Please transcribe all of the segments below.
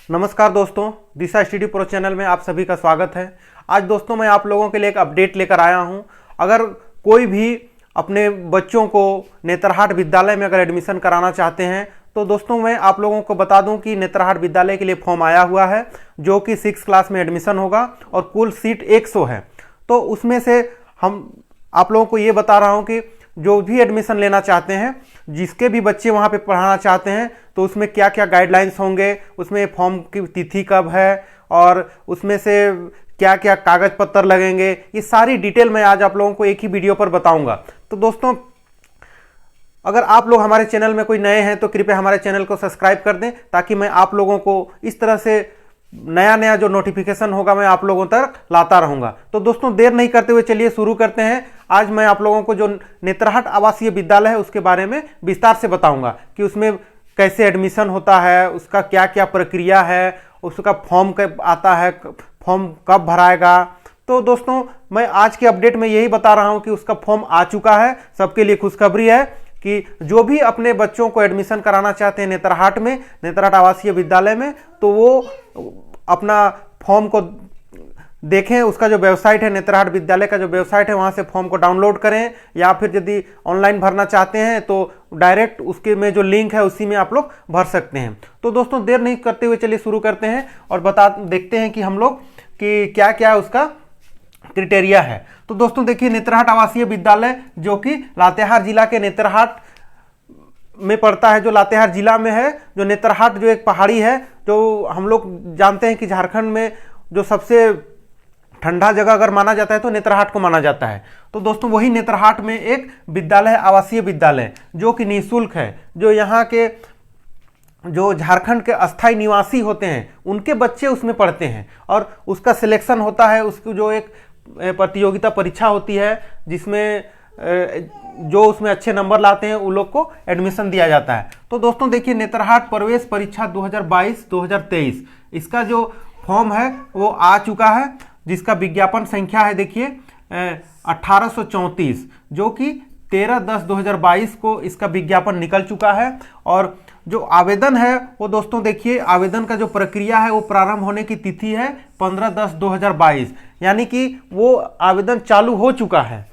नमस्कार दोस्तों, दिशा study pro channel में आप सभी का स्वागत है। आज दोस्तों मैं आप लोगों के लिए एक अपडेट लेकर आया हूं। अगर कोई भी अपने बच्चों को नेतरहाट विद्यालय में अगर एडमिशन कराना चाहते हैं तो दोस्तों मैं आप लोगों को बता दूं कि नेतरहाट विद्यालय के लिए फॉर्म आया हुआ है जो कि 6 क्लास में एडमिशन होगा और कुल सीट 100 है। तो उसमें से हम आप लोगों को ये बता रहा हूँ कि जो भी एडमिशन लेना चाहते हैं, जिसके भी बच्चे वहाँ पे पढ़ाना चाहते हैं, तो उसमें क्या क्या गाइडलाइंस होंगे, उसमें फॉर्म की तिथि कब है और उसमें से क्या क्या कागज पत्र लगेंगे, ये सारी डिटेल मैं आज आप लोगों को एक ही वीडियो पर बताऊंगा। तो दोस्तों अगर आप लोग हमारे चैनल में कोई नए हैं तो कृपया हमारे चैनल को सब्सक्राइब कर दें ताकि मैं आप लोगों को इस तरह से नया जो नोटिफिकेशन होगा मैं आप लोगों तक लाता रहूंगा। तो दोस्तों देर नहीं करते हुए चलिए शुरू करते हैं। आज मैं आप लोगों को जो नेतरहाट आवासीय विद्यालय है उसके बारे में विस्तार से बताऊंगा कि उसमें कैसे एडमिशन होता है, उसका क्या क्या प्रक्रिया है, उसका फॉर्म कब आता है, फॉर्म कब भराएगा। तो दोस्तों मैं आज के अपडेट में यही बता रहा हूं कि उसका फॉर्म आ चुका है। सबके लिए खुशखबरी है कि जो भी अपने बच्चों को एडमिशन कराना चाहते हैं नेतरहाट में, नेतरहाट आवासीय विद्यालय में, तो वो अपना फॉर्म को देखें। उसका जो वेबसाइट है, नेतरहाट विद्यालय का जो वेबसाइट है, वहाँ से फॉर्म को डाउनलोड करें, या फिर यदि ऑनलाइन भरना चाहते हैं तो डायरेक्ट उसके में जो लिंक है उसी में आप लोग भर सकते हैं। तो दोस्तों देर नहीं करते हुए चलिए शुरू करते हैं और देखते हैं कि हम लोग कि क्या क्या उसका क्राइटेरिया है। तो दोस्तों देखिए, नेतरहाट आवासीय विद्यालय जो कि लातेहार जिला के नेतरहाट में पड़ता है, जो लातेहार जिला में है। जो नेतरहाट जो एक पहाड़ी है, जो हम लोग जानते हैं कि झारखंड में जो सबसे ठंडा जगह अगर माना जाता है तो नेतरहाट को माना जाता है। तो दोस्तों वही नेतरहाट में एक विद्यालय है, आवासीय विद्यालय, जो कि निःशुल्क है। जो यहाँ के जो झारखंड के अस्थायी निवासी होते हैं उनके बच्चे उसमें पढ़ते हैं और उसका सिलेक्शन होता है। उसकी जो एक प्रतियोगिता परीक्षा होती है जिसमें जो उसमें अच्छे नंबर लाते हैं उन लोग को एडमिशन दिया जाता है। तो दोस्तों देखिए, नेतरहाट प्रवेश परीक्षा 2022-2023 इसका जो फॉर्म है वो आ चुका है, जिसका विज्ञापन संख्या है देखिए 1834, जो कि 13/10/2022 को इसका विज्ञापन निकल चुका है। और जो आवेदन है वो दोस्तों देखिए, आवेदन का जो प्रक्रिया है वो प्रारंभ होने की तिथि है 15/10/2022, यानी कि वो आवेदन चालू हो चुका है।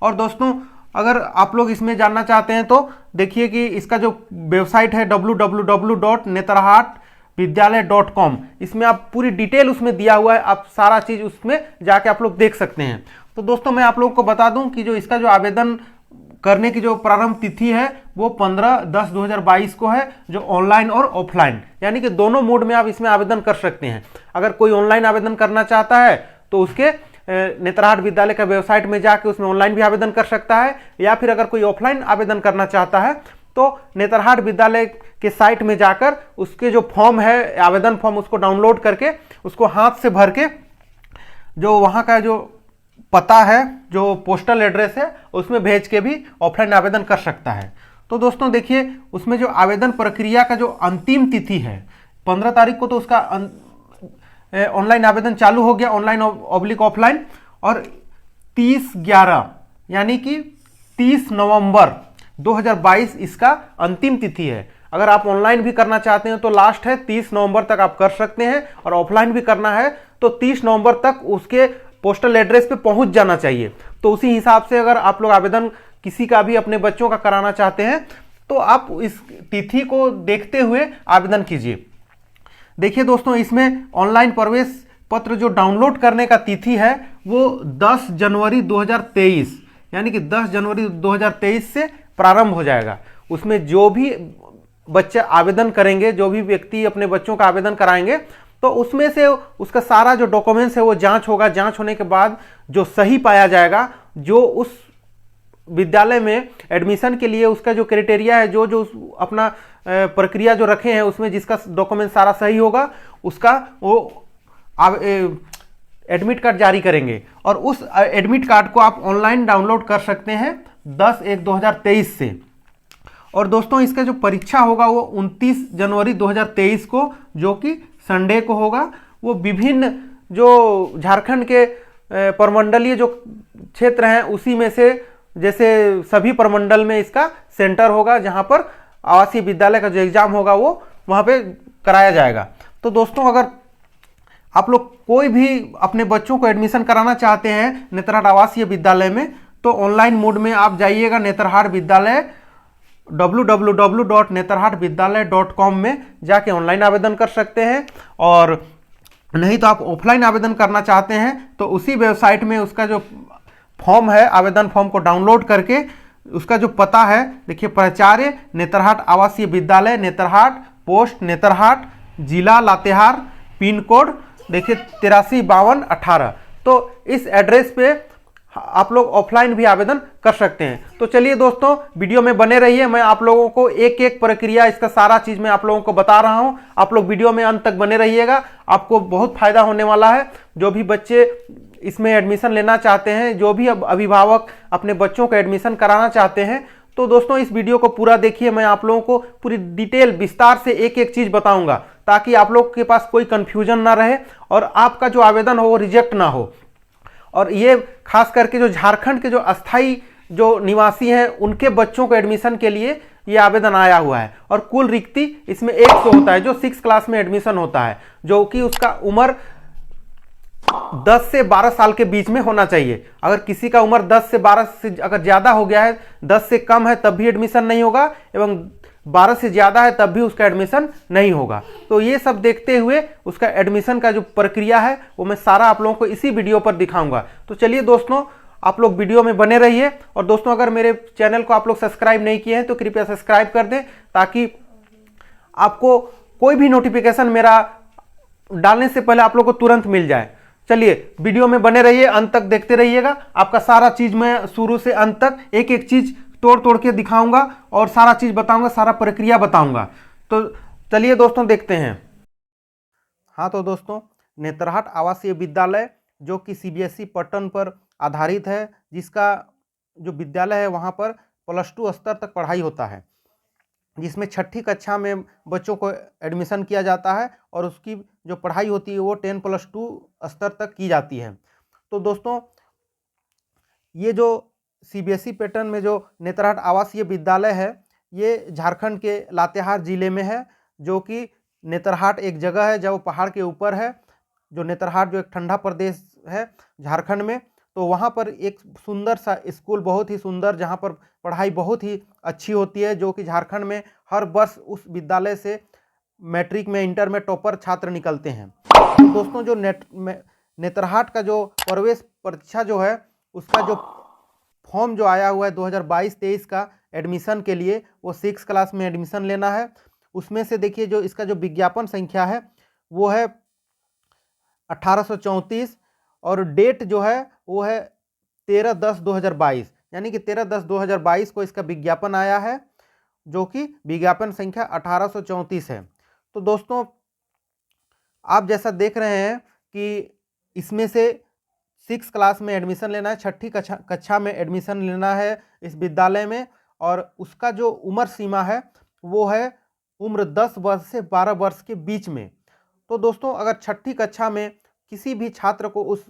और दोस्तों अगर आप लोग इसमें जानना चाहते हैं तो देखिए कि इसका जो वेबसाइट है www.netarahatvidyalay.com, इसमें आप पूरी डिटेल उसमें दिया हुआ है, आप सारा चीज़ उसमें जाके आप लोग देख सकते हैं। तो दोस्तों मैं आप लोगों को बता दूं कि जो इसका जो आवेदन करने की जो प्रारंभ तिथि है वो 15/10/2022 को है, जो ऑनलाइन और ऑफलाइन, यानी कि दोनों मोड में आप इसमें आवेदन कर सकते हैं। अगर कोई ऑनलाइन आवेदन करना चाहता है तो उसके नेतरहाट विद्यालय का वेबसाइट में जाके उसमें ऑनलाइन भी आवेदन कर सकता है, या फिर अगर कोई ऑफलाइन आवेदन करना चाहता है तो नेतरहाट विद्यालय के साइट में जाकर उसके जो फॉर्म है, आवेदन फॉर्म, उसको डाउनलोड करके उसको हाथ से भर के जो वहाँ का जो पता है, जो पोस्टल एड्रेस है, उसमें भेज के भी ऑफलाइन आवेदन कर सकता है। तो दोस्तों देखिए, उसमें जो आवेदन प्रक्रिया का जो अंतिम तिथि है 15 तारीख को, तो उसका ऑनलाइन आवेदन चालू हो गया, ऑनलाइन ऑफलाइन, और 30/11 यानी कि 30 नवंबर 2022 इसका अंतिम तिथि है। अगर आप ऑनलाइन भी करना चाहते हैं तो लास्ट है 30 नवंबर तक आप कर सकते हैं, और ऑफलाइन भी करना है तो 30 नवंबर तक उसके पोस्टल एड्रेस पे पहुंच जाना चाहिए। तो उसी हिसाब से अगर आप लोग आवेदन किसी का भी अपने बच्चों का कराना चाहते हैं तो आप इस तिथि को देखते हुए आवेदन कीजिए। देखिए दोस्तों, इसमें ऑनलाइन प्रवेश पत्र जो डाउनलोड करने का तिथि है वो 10 जनवरी 2023, यानी कि 10 जनवरी 2023 से प्रारंभ हो जाएगा। उसमें जो भी बच्चे आवेदन करेंगे, जो भी व्यक्ति अपने बच्चों का आवेदन कराएंगे, तो उसमें से उसका सारा जो डॉक्यूमेंट्स है वो जांच होगा। जांच होने के बाद जो सही पाया जाएगा, जो उस विद्यालय में एडमिशन के लिए उसका जो क्राइटेरिया है, जो अपना प्रक्रिया जो रखे हैं उसमें जिसका डॉक्यूमेंट सारा सही होगा, उसका वो एडमिट कार्ड जारी करेंगे। और उस एडमिट कार्ड को आप ऑनलाइन डाउनलोड कर सकते हैं 10/1/2023 से। और दोस्तों इसका जो परीक्षा होगा वो 29 जनवरी 2023 को, जो कि संडे को होगा। वो विभिन्न जो झारखंड के प्रमंडलीय जो क्षेत्र हैं उसी में से, जैसे सभी प्रमंडल में इसका सेंटर होगा जहां पर आवासीय विद्यालय का जो एग्जाम होगा वो वहां पे कराया जाएगा। तो दोस्तों अगर आप लोग कोई भी अपने बच्चों को एडमिशन कराना चाहते हैं नेतरहाट आवासीय विद्यालय में, तो ऑनलाइन मोड में आप जाइएगा नेतरहाट विद्यालय www.netarhatvidyalay.com में जाके ऑनलाइन आवेदन कर सकते हैं। और नहीं तो आप ऑफलाइन आवेदन करना चाहते हैं तो उसी वेबसाइट में उसका जो फॉर्म है, आवेदन फॉर्म को डाउनलोड करके उसका जो पता है देखिए, प्राचार्य नेतरहाट आवासीय विद्यालय नेतरहाट, पोस्ट नेतरहाट, जिला लातेहार, पिन कोड देखिए 835218। तो इस एड्रेस पे आप लोग ऑफलाइन भी आवेदन कर सकते हैं। तो चलिए दोस्तों वीडियो में बने रहिए, मैं आप लोगों को एक एक प्रक्रिया, इसका सारा चीज मैं आप लोगों को बता रहा हूं। आप लोग वीडियो में अंत तक बने रहिएगा, आपको बहुत फायदा होने वाला है। जो भी बच्चे इसमें एडमिशन लेना चाहते हैं, जो भी अभिभावक अपने बच्चों को एडमिशन कराना चाहते हैं, तो दोस्तों इस वीडियो को पूरा देखिए। मैं आप लोगों को पूरी डिटेल विस्तार से एक एक चीज बताऊंगा ताकि आप लोग के पास कोई कंफ्यूजन ना रहे और आपका जो आवेदन हो वो रिजेक्ट ना हो। और ये खास करके जो झारखंड के जो अस्थाई जो निवासी हैं उनके बच्चों को एडमिशन के लिए ये आवेदन आया हुआ है। और कुल रिक्ति इसमें 100 होता है जो 6 क्लास में एडमिशन होता है, जो कि उसका उम्र 10 से 12 साल के बीच में होना चाहिए। अगर किसी का उम्र 10 से 12 से अगर ज्यादा हो गया है, 10 से कम है तब भी एडमिशन नहीं होगा, एवं 12 से ज्यादा है तब भी उसका एडमिशन नहीं होगा। तो ये सब देखते हुए उसका एडमिशन का जो प्रक्रिया है वो मैं सारा आप लोगों को इसी वीडियो पर दिखाऊंगा। तो चलिए दोस्तों आप लोग वीडियो में बने रहिए। और दोस्तों अगर मेरे चैनल को आप लोग सब्सक्राइब नहीं किए हैं तो कृपया सब्सक्राइब कर दें ताकि आपको कोई भी नोटिफिकेशन मेरा डालने से पहले आप लोग को तुरंत मिल जाए। चलिए वीडियो में बने रहिए, अंत तक देखते रहिएगा। आपका सारा चीज मैं शुरू से अंत तक एक एक चीज तोड़ तोड़ के दिखाऊंगा और सारा चीज बताऊंगा, सारा प्रक्रिया बताऊंगा। तो चलिए दोस्तों देखते हैं। हाँ तो दोस्तों नेतरहाट आवासीय विद्यालय जो कि सीबीएसई पैटर्न पर आधारित है, जिसका जो विद्यालय है वहाँ पर +2 स्तर तक पढ़ाई होता है, जिसमें 6ठी कक्षा में बच्चों को एडमिशन किया जाता है और उसकी जो पढ़ाई होती है वो 10+2 स्तर तक की जाती है। तो दोस्तों ये जो सीबीएसई पैटर्न में जो नेतरहाट आवासीय विद्यालय है ये झारखंड के लातेहार जिले में है, जो कि नेतरहाट एक जगह है जो पहाड़ के ऊपर है। जो नेतरहाट जो एक ठंडा प्रदेश है झारखंड में, तो वहाँ पर एक सुंदर सा स्कूल, बहुत ही सुंदर, जहाँ पर पढ़ाई बहुत ही अच्छी होती है, जो कि झारखंड में हर वर्ष उस विद्यालय से मैट्रिक में, इंटर में टॉपर छात्र निकलते हैं। तो दोस्तों जो नेतरहाट का जो प्रवेश परीक्षा जो है उसका जो फॉर्म जो आया हुआ है 2022-23 का एडमिशन के लिए, वो 6 क्लास में एडमिशन लेना है। उसमें से देखिए जो इसका जो विज्ञापन संख्या है वो है 1834 और डेट जो है वो है 13/10/2022, यानी कि 13/10/2022 को इसका विज्ञापन आया है, जो कि विज्ञापन संख्या 1834 है। तो दोस्तों आप जैसा देख रहे हैं कि इसमें से 6 क्लास में एडमिशन लेना है, 6ठी कक्षा में एडमिशन लेना है इस विद्यालय में, और उसका जो उम्र सीमा है वो है उम्र 10 वर्ष से 12 वर्ष के बीच में। तो दोस्तों अगर 6ठी कक्षा में किसी भी छात्र को उस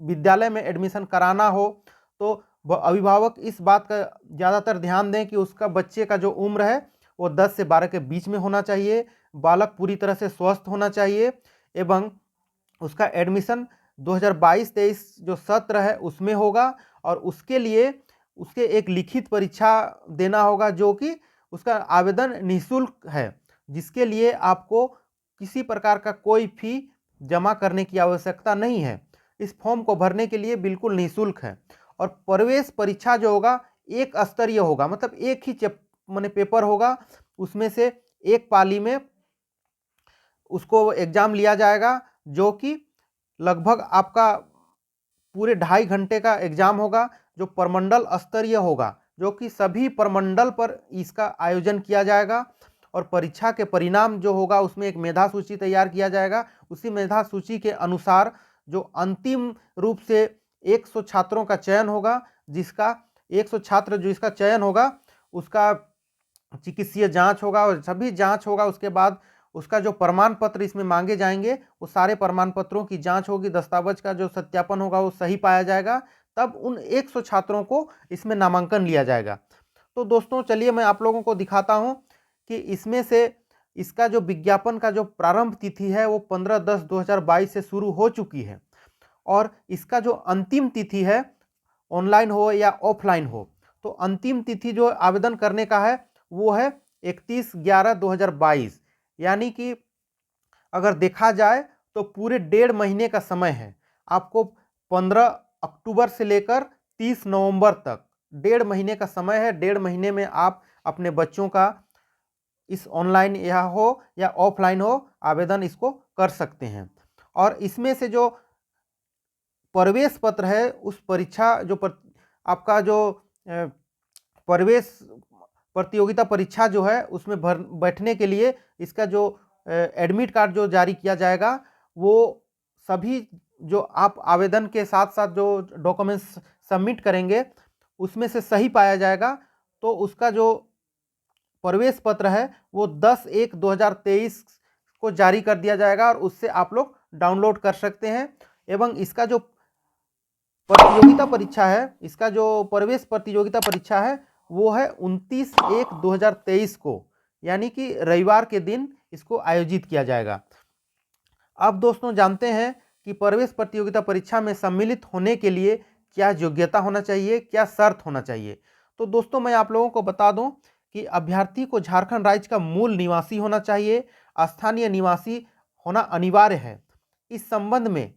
विद्यालय में एडमिशन कराना हो तो अभिभावक इस बात का ज़्यादातर ध्यान दें कि उसका बच्चे का जो उम्र है वो 10 से 12 के बीच में होना चाहिए, बालक पूरी तरह से स्वस्थ होना चाहिए, एवं उसका एडमिशन 2022-23 जो सत्र है उसमें होगा। और उसके लिए उसके एक लिखित परीक्षा देना होगा, जो कि उसका आवेदन निःशुल्क है, जिसके लिए आपको किसी प्रकार का कोई फी जमा करने की आवश्यकता नहीं है। इस फॉर्म को भरने के लिए बिल्कुल निःशुल्क है। और प्रवेश परीक्षा जो होगा एक स्तरीय होगा, मतलब एक ही पेपर होगा, उसमें से एक पाली में उसको एग्जाम लिया जाएगा, जो कि लगभग आपका पूरे 2.5 घंटे का एग्जाम होगा, जो प्रमंडल स्तरीय होगा, जो कि सभी प्रमंडल पर इसका आयोजन किया जाएगा। और परीक्षा के परिणाम जो होगा उसमें एक मेधा सूची तैयार किया जाएगा। उसी मेधा सूची के अनुसार जो अंतिम रूप से 100 छात्रों का चयन होगा, जिसका 100 छात्र जो इसका चयन होगा उसका चिकित्सीय जांच होगा और सभी जांच होगा। उसके बाद उसका जो प्रमाण पत्र इसमें मांगे जाएंगे वो सारे प्रमाण पत्रों की जांच होगी, दस्तावेज का जो सत्यापन होगा वो सही पाया जाएगा, तब उन 100 छात्रों को इसमें नामांकन लिया जाएगा। तो दोस्तों चलिए मैं आप लोगों को दिखाता हूं कि इसमें से इसका जो विज्ञापन का जो प्रारंभ तिथि है वो 15/10/2022 से शुरू हो चुकी है और इसका जो अंतिम तिथि है, ऑनलाइन हो या ऑफलाइन हो, तो अंतिम तिथि जो आवेदन करने का है वो है 31/11/2022। यानी कि अगर देखा जाए तो पूरे 1.5 महीने का समय है। आपको 15 अक्टूबर से लेकर 30 नवंबर तक 1.5 महीने का समय है। 1.5 महीने में आप अपने बच्चों का इस ऑनलाइन या ऑफलाइन हो आवेदन इसको कर सकते हैं। और इसमें से जो प्रवेश पत्र है, उस परीक्षा आपका जो प्रवेश प्रतियोगिता परीक्षा जो है उसमें बैठने के लिए इसका जो एडमिट कार्ड जो जारी किया जाएगा, वो सभी जो आप आवेदन के साथ साथ जो डॉक्यूमेंट्स सबमिट करेंगे उसमें से सही पाया जाएगा तो उसका जो प्रवेश पत्र है वो 10/1/2023 को जारी कर दिया जाएगा और उससे आप लोग डाउनलोड कर सकते हैं। एवं इसका जो प्रतियोगिता परीक्षा है, इसका जो प्रवेश प्रतियोगिता परीक्षा है वो है 29/1/2023 को, यानी कि रविवार के दिन इसको आयोजित किया जाएगा। अब दोस्तों जानते हैं कि प्रवेश प्रतियोगिता परीक्षा में सम्मिलित होने के लिए क्या योग्यता होना चाहिए, क्या शर्त होना चाहिए। तो दोस्तों मैं आप लोगों को बता दूं कि अभ्यर्थी को झारखंड राज्य का मूल निवासी होना चाहिए, स्थानीय निवासी होना अनिवार्य है। इस संबंध में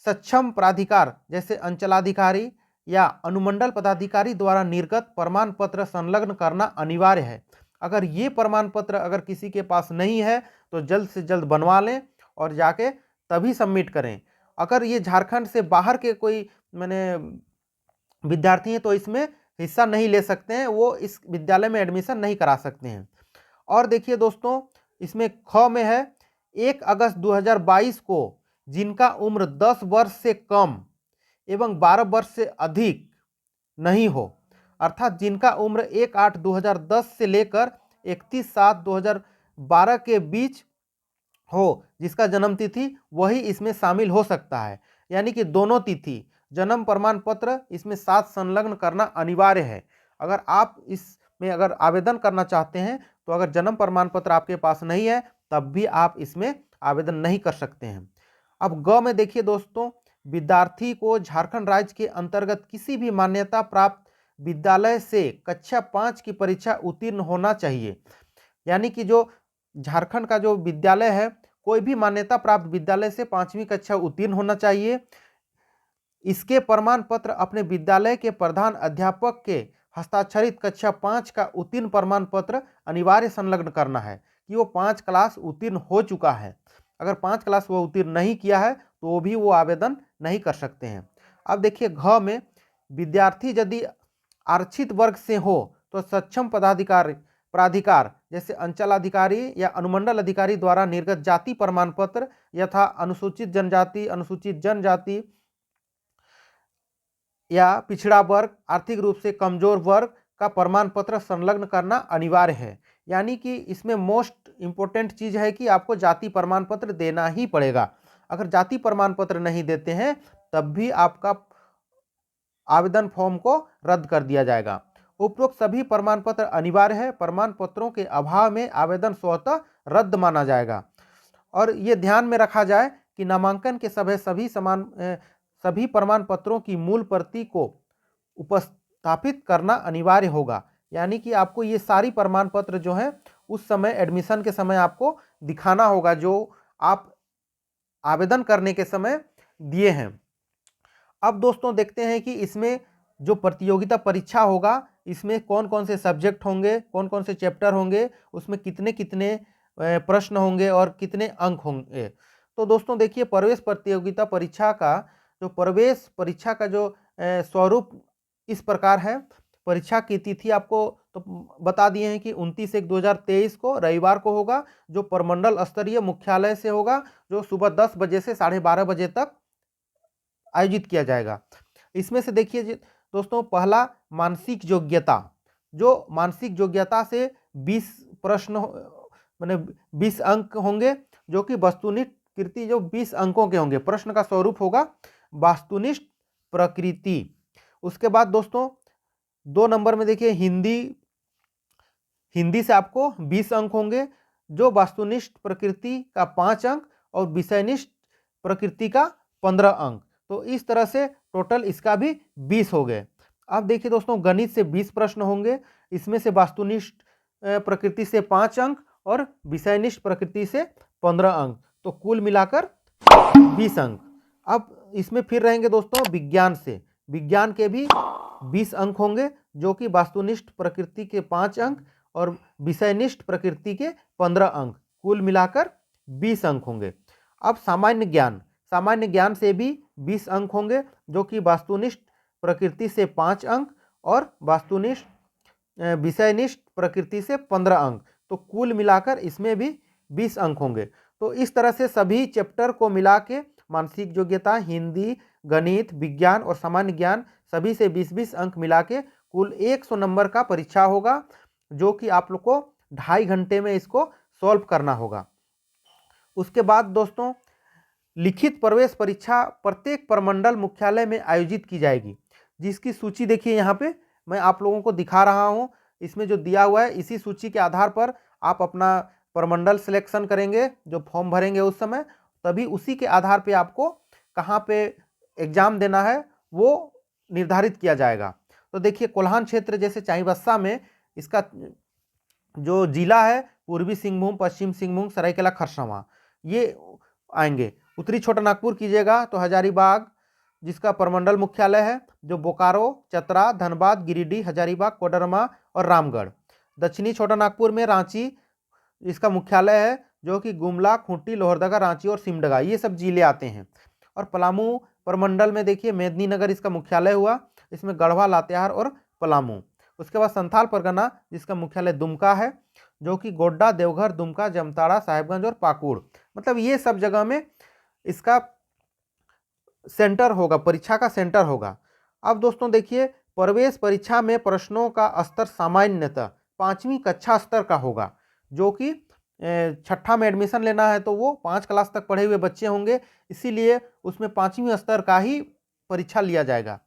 सक्षम प्राधिकार जैसे अंचलाधिकारी या अनुमंडल पदाधिकारी द्वारा निर्गत प्रमाण पत्र संलग्न करना अनिवार्य है। अगर ये प्रमाण पत्र अगर किसी के पास नहीं है तो जल्द से जल्द बनवा लें और जाके तभी सबमिट करें। अगर ये झारखंड से बाहर के कोई विद्यार्थी हैं तो इसमें हिस्सा नहीं ले सकते हैं, वो इस विद्यालय में एडमिशन नहीं करा सकते हैं। और देखिए दोस्तों, इसमें ख में है 1 अगस्त 2022 को जिनका उम्र 10 वर्ष से कम एवं 12 वर्ष से अधिक नहीं हो, अर्थात जिनका उम्र 1/8/2010 से लेकर 31/7/2012 के बीच हो, जिसका जन्म तिथि, वही इसमें शामिल हो सकता है। यानी कि दोनों तिथि जन्म प्रमाण पत्र इसमें साथ संलग्न करना अनिवार्य है। अगर आप इसमें अगर आवेदन करना चाहते हैं तो अगर जन्म प्रमाण पत्र आपके पास नहीं है तब भी आप इसमें आवेदन नहीं कर सकते हैं। अब ग में देखिए दोस्तों, विद्यार्थी को झारखंड राज्य के अंतर्गत किसी भी मान्यता प्राप्त विद्यालय से कक्षा 5 की परीक्षा उत्तीर्ण होना चाहिए। यानी कि जो झारखंड का जो विद्यालय है, कोई भी मान्यता प्राप्त विद्यालय से 5वीं कक्षा उत्तीर्ण होना चाहिए। इसके प्रमाण पत्र अपने विद्यालय के प्रधान अध्यापक के हस्ताक्षरित कक्षा 5 का उत्तीर्ण प्रमाण पत्र अनिवार्य संलग्न करना है कि वो 5 क्लास उत्तीर्ण हो चुका है। अगर 5 क्लास वो उत्तीर्ण नहीं किया है तो भी वो आवेदन नहीं कर सकते हैं। अब देखिए घ में, विद्यार्थी यदि आरक्षित वर्ग से हो तो सक्षम प्राधिकार जैसे अंचलाधिकारी या अनुमंडल अधिकारी द्वारा निर्गत जाति प्रमाण पत्र यथा अनुसूचित जनजाति या पिछड़ा वर्ग, आर्थिक रूप से कमजोर वर्ग का प्रमाण पत्र संलग्न करना अनिवार्य है। यानी कि इसमें मोस्ट इंपोर्टेंट चीज है कि आपको जाति प्रमाण पत्र देना ही पड़ेगा। अगर जाति प्रमाण पत्र नहीं देते हैं तब भी आपका आवेदन फॉर्म को रद्द कर दिया जाएगा। उपरोक्त सभी प्रमाण पत्र अनिवार्य है। प्रमाण पत्रों के अभाव में आवेदन स्वतः रद्द माना जाएगा। और ये ध्यान में रखा जाए कि नामांकन के समय सभी प्रमाण पत्रों की मूल प्रति को उपस्थापित करना अनिवार्य होगा। यानी कि आपको ये सारी प्रमाण पत्र जो है उस समय एडमिशन के समय आपको दिखाना होगा जो आप आवेदन करने के समय दिए हैं। अब दोस्तों देखते हैं कि इसमें जो प्रतियोगिता परीक्षा होगा इसमें कौन कौन से सब्जेक्ट होंगे, कौन कौन से चैप्टर होंगे, उसमें कितने कितने प्रश्न होंगे और कितने अंक होंगे। तो दोस्तों देखिए, प्रवेश प्रतियोगिता परीक्षा का जो स्वरूप इस प्रकार है। परीक्षा की तिथि आपको तो बता दिए हैं कि 29/1/2023 को रविवार को होगा, जो प्रमंडल स्तरीय मुख्यालय से होगा, जो सुबह 10 बजे से 12:30 बजे तक आयोजित किया जाएगा। इसमें से देखिए दोस्तों, पहला मानसिक योग्यता, जो मानसिक योग्यता से 20 प्रश्न माने 20 अंक होंगे, जो कि वस्तुनिष्ठ कृति जो 20 अंकों के होंगे। प्रश्न का स्वरूप होगा वास्तुनिष्ठ प्रकृति। उसके बाद दोस्तों 2 नंबर में देखिए हिंदी से आपको 20 अंक होंगे, जो वास्तुनिष्ठ प्रकृति का 5 अंक और विषयनिष्ठ प्रकृति का 15 अंक। तो इस तरह से टोटल इसका भी 20 हो गए। अब देखिए दोस्तों, गणित से 20 प्रश्न होंगे, इसमें से वास्तुनिष्ठ प्रकृति से 5 अंक और विषयनिष्ठ प्रकृति से 15 अंक, तो कुल मिलाकर 20 अंक। अब इसमें फिर रहेंगे दोस्तों विज्ञान से, विज्ञान के भी 20 अंक होंगे, जो कि वास्तुनिष्ठ प्रकृति के 5 अंक और विषयनिष्ठ प्रकृति के 15 अंक, कुल मिलाकर 20 अंक होंगे। अब सामान्य ज्ञान, सामान्य ज्ञान से भी 20 अंक होंगे, जो कि वास्तुनिष्ठ प्रकृति से 5 अंक और वास्तुनिष्ठ विषयनिष्ठ प्रकृति से 15 अंक, तो कुल मिलाकर इसमें भी 20 अंक होंगे। तो इस तरह से सभी चैप्टर को मिला के मानसिक योग्यता, हिंदी, गणित, विज्ञान और सामान्य ज्ञान सभी से 20-20 अंक मिला के कुल 100 नंबर का परीक्षा होगा, जो कि आप लोग को 2.5 घंटे में इसको सॉल्व करना होगा। उसके बाद दोस्तों लिखित प्रवेश परीक्षा प्रत्येक प्रमंडल मुख्यालय में आयोजित की जाएगी, जिसकी सूची देखिए यहाँ पे मैं आप लोगों को दिखा रहा हूँ। इसमें जो दिया हुआ है, इसी सूची के आधार पर आप अपना प्रमंडल सिलेक्शन करेंगे, जो फॉर्म भरेंगे उस समय, तभी उसी के आधार पे आपको कहाँ पे एग्जाम देना है वो निर्धारित किया जाएगा। तो देखिए कोल्हान क्षेत्र जैसे चाईबासा में इसका जो जिला है पूर्वी सिंहभूम, पश्चिम सिंहभूम, सरायकेला, खरसावां ये आएंगे। उत्तरी छोटा नागपुर कीजिएगा तो हजारीबाग जिसका प्रमंडल मुख्यालय है, जो बोकारो, चतरा, धनबाद, गिरिडीह, हजारीबाग, कोडरमा और रामगढ़। दक्षिणी छोटा नागपुर में रांची इसका मुख्यालय है, जो कि गुमला, खूंटी, लोहरदगा, रांची और सिमडगा ये सब जिले आते हैं। और पलामू प्रमंडल में देखिए मेदिनीनगर इसका मुख्यालय हुआ, इसमें गढ़वा, लातेहार और पलामू। उसके बाद संथाल परगना जिसका मुख्यालय दुमका है, जो कि गोड्डा, देवघर, दुमका, जामताड़ा, साहेबगंज और पाकुड़, मतलब ये सब जगह में इसका सेंटर होगा, परीक्षा का सेंटर होगा। अब दोस्तों देखिए प्रवेश परीक्षा में प्रश्नों का स्तर सामान्यतः 5वीं कक्षा स्तर का होगा, जो कि छठा में एडमिशन लेना है तो वो 5 क्लास तक पढ़े हुए बच्चे होंगे, इसीलिए उसमें 5वीं स्तर का ही परीक्षा लिया जाएगा।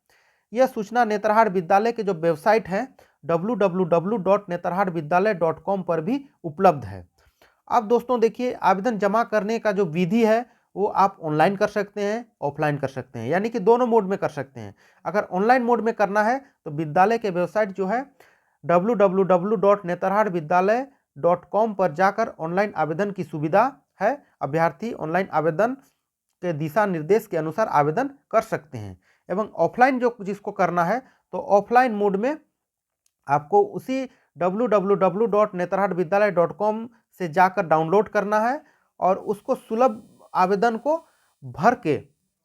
यह सूचना नेतरहाट विद्यालय के जो वेबसाइट है www.netarhatvidyalay.com पर भी उपलब्ध है। अब दोस्तों देखिए आवेदन जमा करने का जो विधि है वो आप ऑनलाइन कर सकते हैं, ऑफलाइन कर सकते हैं, यानी कि दोनों मोड में कर सकते हैं। अगर ऑनलाइन मोड में करना है तो विद्यालय के वेबसाइट जो है www.netarhatvidyalay.com पर जाकर ऑनलाइन आवेदन की सुविधा है। अभ्यर्थी ऑनलाइन आवेदन के दिशा निर्देश के अनुसार आवेदन कर सकते हैं। एवं ऑफलाइन जो जिसको करना है तो ऑफलाइन मोड में आपको उसी www.netarhatvidyalay.com से जाकर डाउनलोड करना है और उसको सुलभ आवेदन को भर के,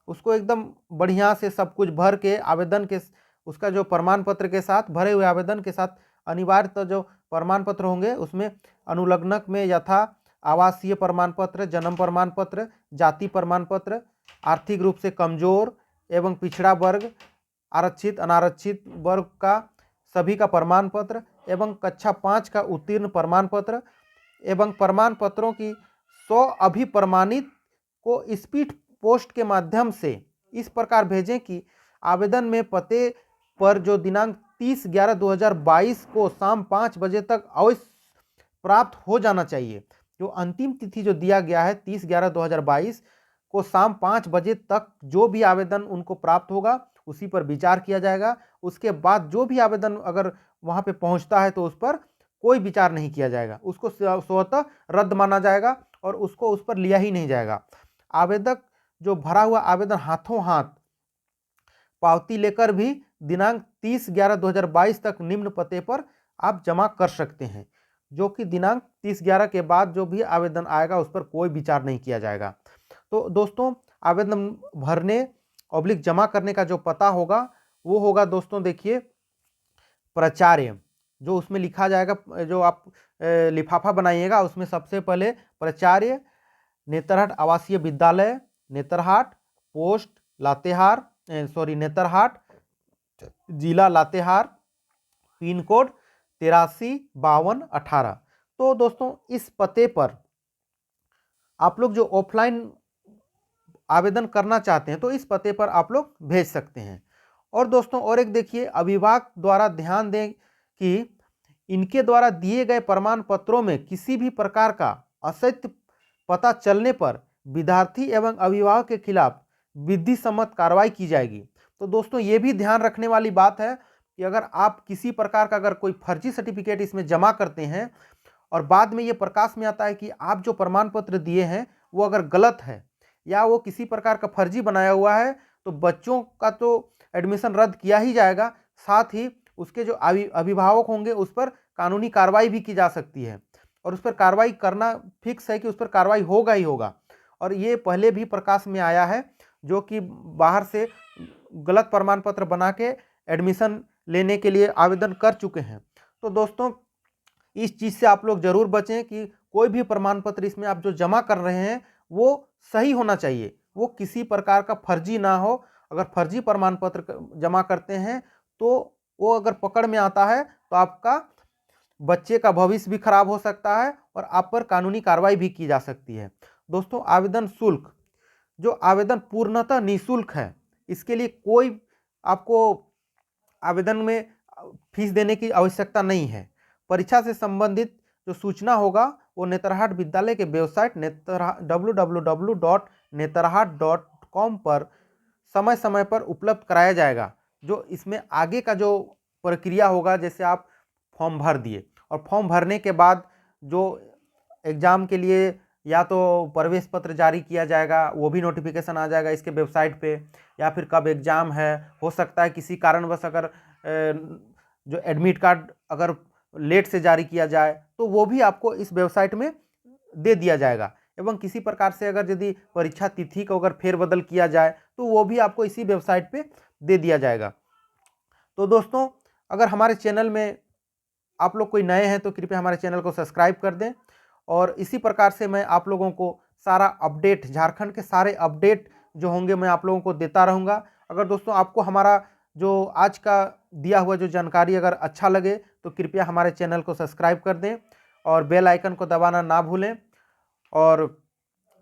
उसको एकदम बढ़िया से सब कुछ भर के आवेदन के उसका जो प्रमाण पत्र के साथ भरे हुए आवेदन के साथ अनिवार्य जो प्रमाण पत्र होंगे उसमें अनुलग्नक में यथा आवासीय प्रमाण पत्र, जन्म प्रमाण पत्र, जाति प्रमाण पत्र, आर्थिक रूप से कमजोर एवं पिछड़ा वर्ग, आरक्षित अनारक्षित वर्ग का सभी का प्रमाण पत्र एवं कक्षा 5 का उत्तीर्ण प्रमाण पत्र एवं प्रमाण पत्रों की 100 अभिप्रमाणित को स्पीड पोस्ट के माध्यम से इस प्रकार भेजें कि आवेदन में पते पर जो दिनांक 30/11/2022 को शाम 5 बजे तक अवश्य प्राप्त हो जाना चाहिए। जो अंतिम तिथि जो दिया गया है 30/11/2022 को शाम 5 बजे तक जो भी आवेदन उनको प्राप्त होगा उसी पर विचार किया जाएगा। उसके बाद जो भी आवेदन अगर वहां पे पहुंचता है तो उस पर कोई विचार नहीं किया जाएगा, उसको स्वतः रद्द माना जाएगा और उसको उस पर लिया ही नहीं जाएगा। आवेदक जो भरा हुआ आवेदन हाथों हाथ पावती लेकर भी दिनांक 30/11/2022 तक निम्न पते पर आप जमा कर सकते हैं, जो कि दिनांक 30/11 के बाद जो भी आवेदन आएगा उस पर कोई विचार नहीं किया जाएगा। तो दोस्तों आवेदन भरने ऑब्लिक जमा करने का जो पता होगा वो होगा दोस्तों देखिए प्राचार्य, जो उसमें लिखा जाएगा, जो आप लिफाफा बनाइएगा उसमें सबसे पहले प्राचार्य नेतरहाट आवासीय विद्यालय, नेतरहाट, पोस्ट लातेहार, नेतरहाट, जिला लातेहार, पिन कोड 835218। तो दोस्तों इस पते पर आप लोग जो ऑफलाइन आवेदन करना चाहते हैं तो इस पते पर आप लोग भेज सकते हैं। और दोस्तों और एक देखिए अभिभावक द्वारा ध्यान दें कि इनके द्वारा दिए गए प्रमाण पत्रों में किसी भी प्रकार का असत्य पता चलने पर विद्यार्थी एवं अभिभावक के खिलाफ विधि सम्मत कार्रवाई की जाएगी। तो दोस्तों ये भी ध्यान रखने वाली बात है कि अगर आप किसी प्रकार का अगर कोई फर्जी सर्टिफिकेट इसमें जमा करते हैं और बाद में ये प्रकाश में आता है कि आप जो प्रमाण पत्र दिए हैं वो अगर गलत है या वो किसी प्रकार का फर्जी बनाया हुआ है, तो बच्चों का तो एडमिशन रद्द किया ही जाएगा, साथ ही उसके जो अभिभावक होंगे उस पर कानूनी कार्रवाई भी की जा सकती है और उस पर कार्रवाई करना फिक्स है कि उस पर कार्रवाई होगा ही होगा। और ये पहले भी प्रकाश में आया है जो कि बाहर से गलत प्रमाण पत्र बना के एडमिशन लेने के लिए आवेदन कर चुके हैं। तो दोस्तों इस चीज़ से आप लोग ज़रूर बचें कि कोई भी प्रमाण पत्र इसमें आप जो जमा कर रहे हैं वो सही होना चाहिए, वो किसी प्रकार का फर्जी ना हो। अगर फर्जी प्रमाण पत्र जमा करते हैं तो वो अगर पकड़ में आता है तो आपका बच्चे का भविष्य भी खराब हो सकता है और आप पर कानूनी कार्रवाई भी की जा सकती है। दोस्तों आवेदन शुल्क, जो आवेदन पूर्णतः निःशुल्क है, इसके लिए कोई आपको आवेदन में फीस देने की आवश्यकता नहीं है। परीक्षा से संबंधित जो सूचना होगा वो नेतरहाट विद्यालय के वेबसाइट www.netarhat.com पर समय समय पर उपलब्ध कराया जाएगा। जो इसमें आगे का जो प्रक्रिया होगा, जैसे आप फॉर्म भर दिए और फॉर्म भरने के बाद जो एग्ज़ाम के लिए या तो प्रवेश पत्र जारी किया जाएगा, वो भी नोटिफिकेशन आ जाएगा इसके वेबसाइट पे, या फिर कब एग्ज़ाम है, हो सकता है किसी कारणवश अगर जो एडमिट कार्ड अगर लेट से जारी किया जाए तो वो भी आपको इस वेबसाइट में दे दिया जाएगा। एवं किसी प्रकार से अगर यदि परीक्षा तिथि को अगर फेरबदल किया जाए तो वो भी आपको इसी वेबसाइट पे दे दिया जाएगा। तो दोस्तों अगर हमारे चैनल में आप लोग कोई नए हैं तो कृपया हमारे चैनल को सब्सक्राइब कर दें और इसी प्रकार से मैं आप लोगों को सारा अपडेट, झारखंड के सारे अपडेट जो होंगे मैं आप लोगों को देता रहूँगा। अगर दोस्तों आपको हमारा जो आज का दिया हुआ जो जानकारी अगर अच्छा लगे तो कृपया हमारे चैनल को सब्सक्राइब कर दें और बेल आइकन को दबाना ना भूलें। और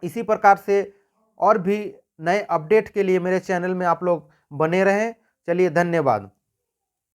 इसी प्रकार से और भी नए अपडेट के लिए मेरे चैनल में आप लोग बने रहें। चलिए धन्यवाद।